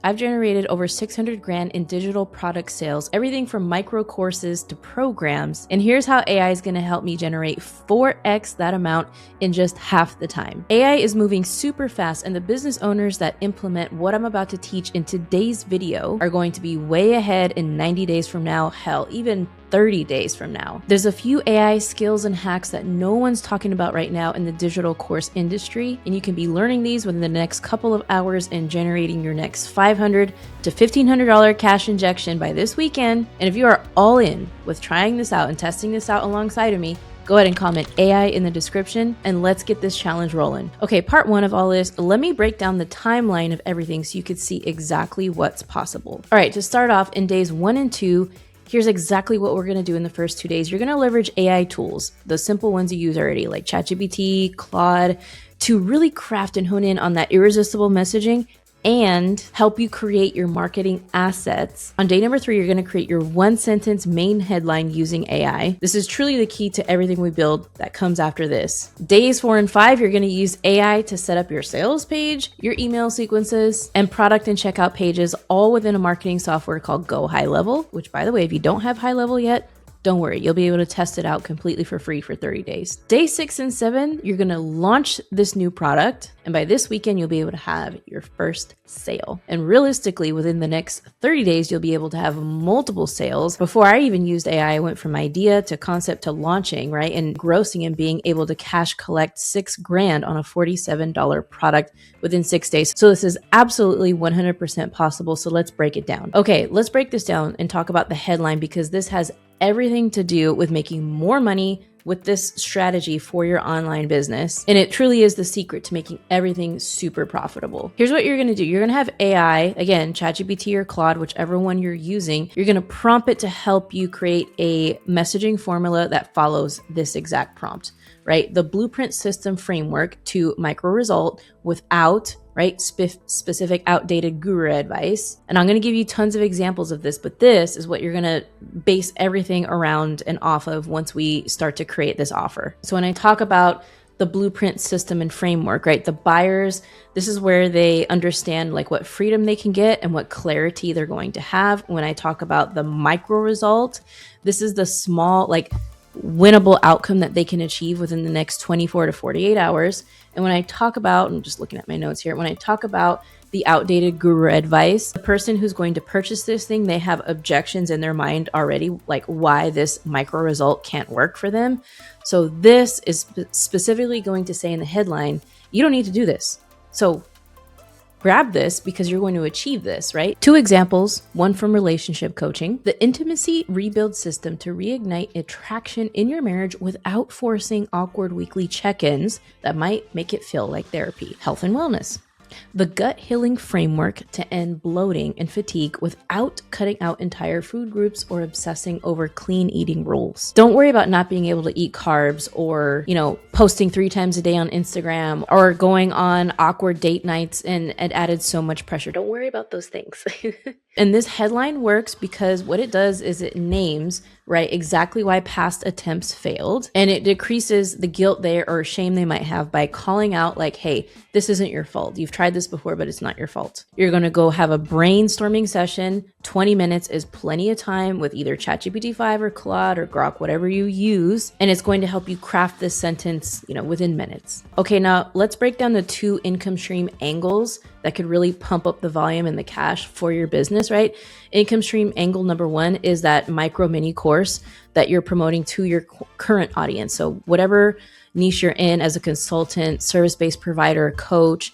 I've generated over 600 grand in digital product sales, everything from micro courses to programs. And here's how AI is going to help me generate 4x that amount in just half the time. AI is moving super fast, and the business owners that implement what I'm about to teach in today's video are going to be way ahead in 90 days from now, hell, even 30 days from now. There's a few AI skills and hacks that no one's talking about right now in the digital course industry, and you can be learning these within the next couple of hours and generating your next $500 to $1,500 cash injection by this weekend. And if you are all in with trying this out and testing this out alongside of me, go ahead and comment AI in the description and let's get this challenge rolling. Okay, part one of all this, let me break down the timeline of everything so you could see exactly what's possible. All right, to start off, in days 1 and 2, here's exactly what we're going to do in the first 2 days. You're going to leverage AI tools, the simple ones you use already, like ChatGPT, Claude, to really craft and hone in on that irresistible messaging and help you create your marketing assets. On day number 3, you're going to create your 1-sentence main headline using AI. This is truly the key to everything we build that comes after this. Days 4 and 5, you're going to use AI to set up your sales page, your email sequences, and product and checkout pages, all within a marketing software called GoHighLevel, which, by the way, if you don't have HighLevel yet, don't worry, you'll be able to test it out completely for free for 30 days. Day 6 and 7, you're going to launch this new product. And by this weekend, you'll be able to have your first sale. And realistically, within the next 30 days, you'll be able to have multiple sales. Before I even used AI, I went from idea to concept to launching, right? And grossing and being able to cash collect $6 grand on a $47 product within 6 days. So this is absolutely 100% possible. So let's break it down. Okay, let's break this down and talk about the headline, because this has everything to do with making more money with this strategy for your online business. And it truly is the secret to making everything super profitable. Here's what you're going to do. You're going to have AI, again, ChatGPT or Claude, whichever one you're using. You're going to prompt it to help you create a messaging formula that follows this exact prompt, right? The blueprint system framework to micro result without specific outdated guru advice. And I'm going to give you tons of examples of this, but this is what you're going to base everything around and off of once we start to create this offer. So when I talk about the blueprint system and framework, right? The buyers, this is where they understand like what freedom they can get and what clarity they're going to have. When I talk about the micro result, this is the small, like winnable outcome that they can achieve within the next 24 to 48 hours. And when I talk about, I'm just looking at my notes here, when I talk about the outdated guru advice, the person who's going to purchase this thing, they have objections in their mind already, like why this micro result can't work for them. So this is specifically going to say in the headline, you don't need to do this. So grab this because you're going to achieve this, right? 2 examples, one from relationship coaching, the intimacy rebuild system to reignite attraction in your marriage without forcing awkward weekly check-ins that might make it feel like therapy. Health and wellness, the gut healing framework to end bloating and fatigue without cutting out entire food groups or obsessing over clean eating rules. Don't worry about not being able to eat carbs or, posting 3 times a day on Instagram or going on awkward date nights and it added so much pressure. Don't worry about those things. And this headline works because what it does is it names, right, exactly why past attempts failed. And it decreases the guilt or shame they might have by calling out like, hey, this isn't your fault. You've tried this before, but it's not your fault. You're going to go have a brainstorming session. 20 minutes is plenty of time with either ChatGPT 5 or Claude or Grok, whatever you use. And it's going to help you craft this sentence, within minutes. Okay, now let's break down the 2 income stream angles that could really pump up the volume and the cash for your business, right? Income stream angle number 1 is that micro mini course that you're promoting to your current audience. So whatever niche you're in as a consultant, service-based provider, coach,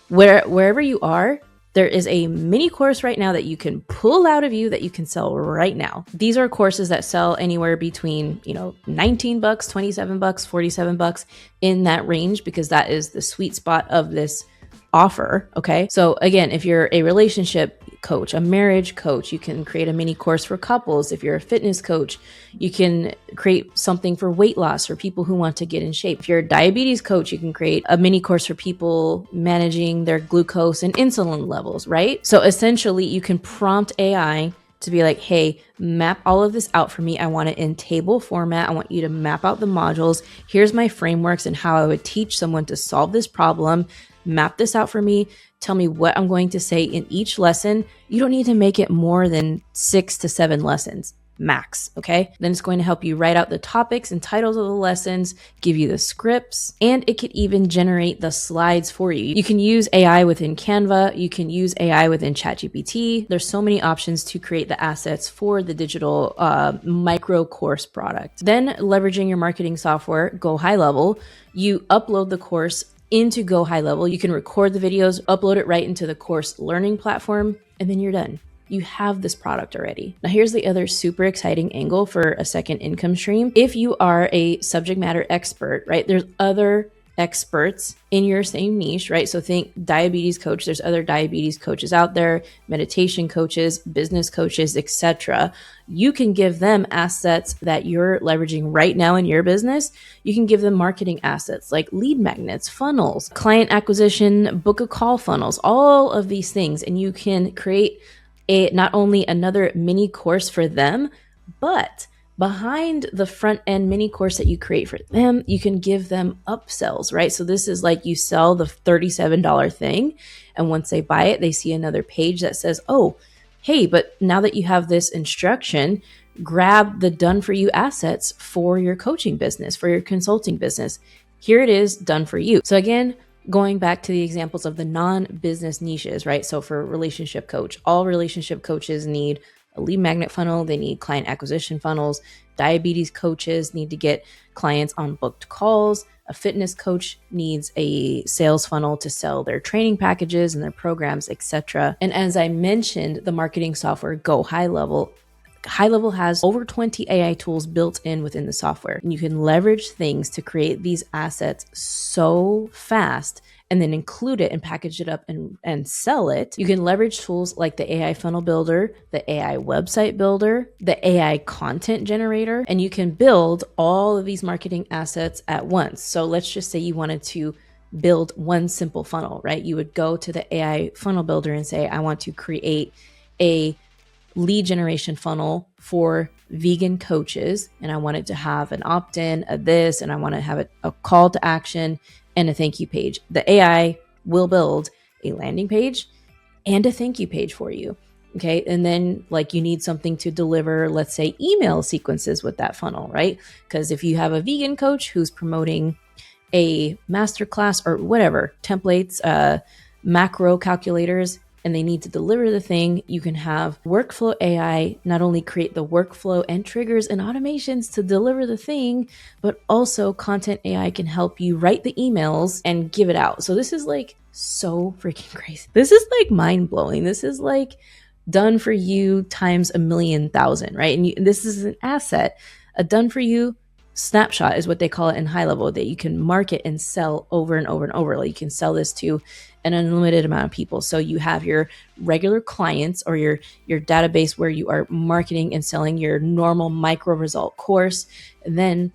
wherever you are, there is a mini course right now that you can pull out of you that you can sell right now. These are courses that sell anywhere between, $19, $27, $47 in that range, because that is the sweet spot of this offer. Okay. So again, if you're a relationship coach, a marriage coach, you can create a mini course for couples. If you're a fitness coach, you can create something for weight loss for people who want to get in shape. If you're a diabetes coach, you can create a mini course for people managing their glucose and insulin levels, right? So essentially you can prompt AI to be like, hey, map all of this out for me. I want it in table format. I want you to map out the modules. Here's my frameworks and how I would teach someone to solve this problem. Map this out for me. tell me what I'm going to say in each lesson. You don't need to make it more than 6 to 7 lessons max. Okay. Then it's going to help you write out the topics and titles of the lessons, give you the scripts, and it could even generate the slides for you. You can use AI within Canva. You can use AI within ChatGPT. There's so many options to create the assets for the digital micro course product. Then leveraging your marketing software, GoHighLevel, you upload the course into GoHighLevel. You can record the videos, upload it right into the course learning platform, and then you're done. You have this product already. Now, here's the other super exciting angle for a second income stream. If you are a subject matter expert, right, there's other experts in your same niche, right? So think diabetes coach. There's other diabetes coaches out there, meditation coaches, business coaches, etc. You can give them assets that you're leveraging right now in your business. You can give them marketing assets like lead magnets, funnels, client acquisition, book a call funnels, all of these things. And you can create not only another mini course for them, but behind the front end mini course that you create for them, you can give them upsells, right? So this is like you sell the $37 thing. And once they buy it, they see another page that says, oh, hey, but now that you have this instruction, grab the done for you assets for your coaching business, for your consulting business. Here it is, done for you. So again, going back to the examples of the non-business niches, right? So for relationship coach, all relationship coaches need a lead magnet funnel. They need client acquisition funnels. Diabetes coaches need to get clients on booked calls. A fitness coach needs a sales funnel to sell their training packages and their programs, etc. And as I mentioned, the marketing software GoHighLevel, HighLevel has over 20 AI tools built in within the software. And you can leverage things to create these assets so fast and then include it and package it up and sell it. You can leverage tools like the AI funnel builder, the AI website builder, the AI content generator, and you can build all of these marketing assets at once. So let's just say you wanted to build one simple funnel, right? You would go to the AI funnel builder and say, I want to create a lead generation funnel for vegan coaches. And I want it to have an opt-in, a this, and I want to have a call to action and a thank you page. The AI will build a landing page and a thank you page for you. Okay. And then like you need something to deliver, let's say email sequences with that funnel, right? Because if you have a vegan coach who's promoting a masterclass or whatever, templates, macro calculators, and they need to deliver the thing, you can have workflow AI not only create the workflow and triggers and automations to deliver the thing, but also content AI can help you write the emails and give it out. So this is like so freaking crazy. This is like mind blowing. This is like done for you times 1,000,000, right? And this is an asset. A done for you snapshot is what they call it in HighLevel, that you can market and sell over and over and over. Like you can sell this to an unlimited amount of people. So you have your regular clients or your database where you are marketing and selling your normal micro result course. And then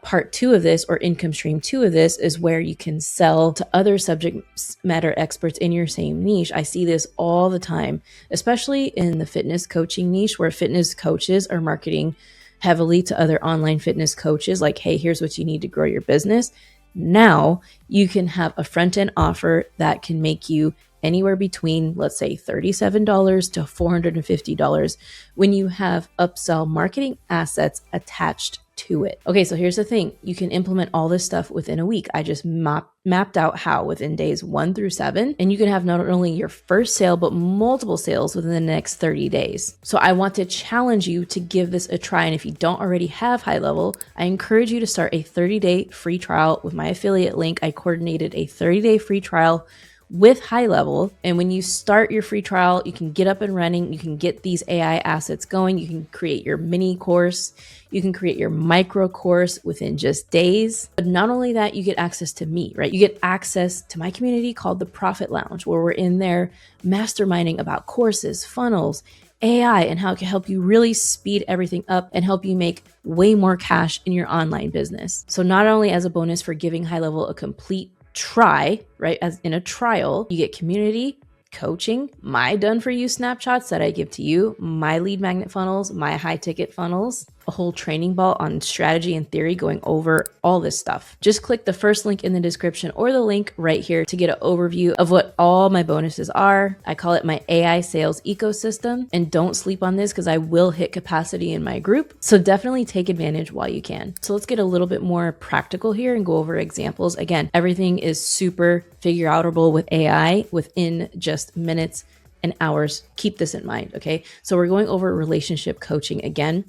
part 2 of this, or income stream 2 of this, is where you can sell to other subject matter experts in your same niche. I see this all the time, especially in the fitness coaching niche, where fitness coaches are marketing heavily to other online fitness coaches, like, hey, here's what you need to grow your business. Now you can have a front-end offer that can make you anywhere between, let's say, $37 to $450 when you have upsell marketing assets attached to it. Okay, so here's the thing. You can implement all this stuff within a week. I just mapped out how within days 1 through 7, and you can have not only your first sale, but multiple sales within the next 30 days. So I want to challenge you to give this a try. And if you don't already have HighLevel, I encourage you to start a 30-day free trial with my affiliate link. I coordinated a 30-day free trial with HighLevel. And when you start your free trial, you can get up and running. You can get these AI assets going. You can create your mini course. You can create your micro course within just days. But not only that, you get access to me, right? You get access to my community called the Profit Lounge, where we're in there masterminding about courses, funnels, AI, and how it can help you really speed everything up and help you make way more cash in your online business. So not only as a bonus for giving HighLevel a complete try, right? As in a trial, you get community, coaching, my done for you snapshots that I give to you, my lead magnet funnels, my high ticket funnels, a whole training ball on strategy and theory going over all this stuff. Just click the first link in the description or the link right here to get an overview of what all my bonuses are. I call it my AI sales ecosystem, and don't sleep on this because I will hit capacity in my group. So definitely take advantage while you can. So let's get a little bit more practical here and go over examples. Again, everything is super figure outable with AI within just minutes and hours. Keep this in mind, okay? So we're going over relationship coaching again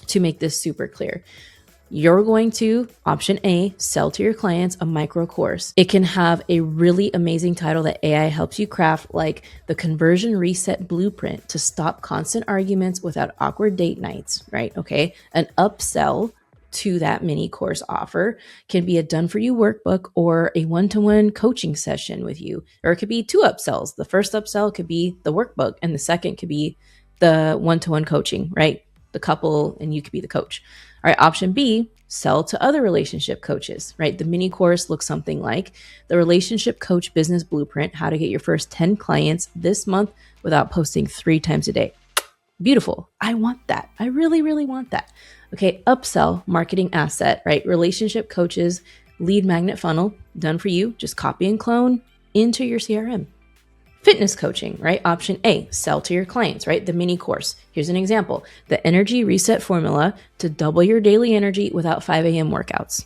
to make this super clear. You're going to, option A, sell to your clients a micro course. It can have a really amazing title that AI helps you craft, like the conversion reset blueprint to stop constant arguments without awkward date nights, right? Okay. An upsell to that mini course offer can be a done for you workbook or a one-to-one coaching session with you. Or it could be two upsells. The first upsell could be the workbook and the second could be the one-to-one coaching, right? The couple and you could be the coach. All right, option B, sell to other relationship coaches, right? The mini course looks something like the Relationship Coach Business Blueprint, how to get your first 10 clients this month without posting 3 times a day. Beautiful. I want that. I really, really want that. Okay, upsell marketing asset, right? Relationship coaches, lead magnet funnel, done for you. Just copy and clone into your CRM. Fitness coaching, right? Option A, sell to your clients, right? The mini course. Here's an example. The energy reset formula to double your daily energy without 5 a.m. workouts.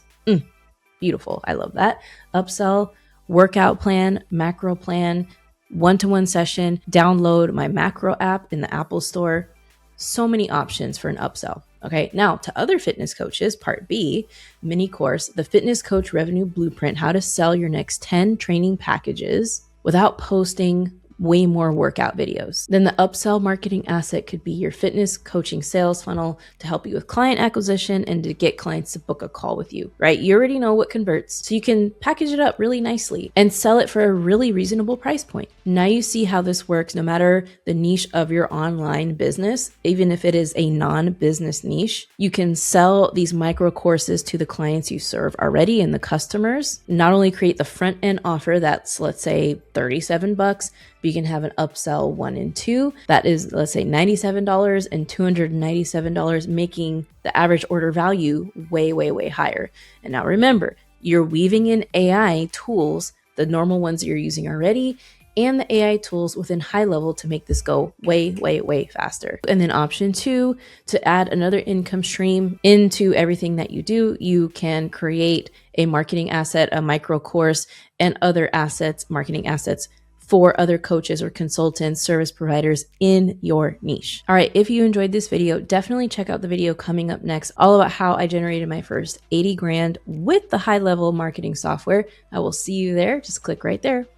Beautiful. I love that. Upsell, workout plan, macro plan, one-to-one session, download my macro app in the Apple Store. So many options for an upsell. Okay, now to other fitness coaches, part B, mini course, the Fitness Coach Revenue Blueprint, how to sell your next 10 training packages without posting way more workout videos. Then the upsell marketing asset could be your fitness coaching sales funnel to help you with client acquisition and to get clients to book a call with you, right? You already know what converts, so you can package it up really nicely and sell it for a really reasonable price point. Now you see how this works no matter the niche of your online business, even if it is a non-business niche, you can sell these micro courses to the clients you serve already and the customers. Not only create the front end offer that's, let's say, $37, but you can have an upsell 1 and 2. That is, let's say, $97 and $297, making the average order value way, way, way higher. And now remember, you're weaving in AI tools, the normal ones that you're using already, and the AI tools within HighLevel to make this go way, way, way faster. And then option 2, to add another income stream into everything that you do, you can create a marketing asset, a micro course, and other assets, marketing assets for other coaches or consultants, service providers in your niche. All right, if you enjoyed this video, definitely check out the video coming up next, all about how I generated my first 80 grand with the HighLevel marketing software. I will see you there. Just click right there.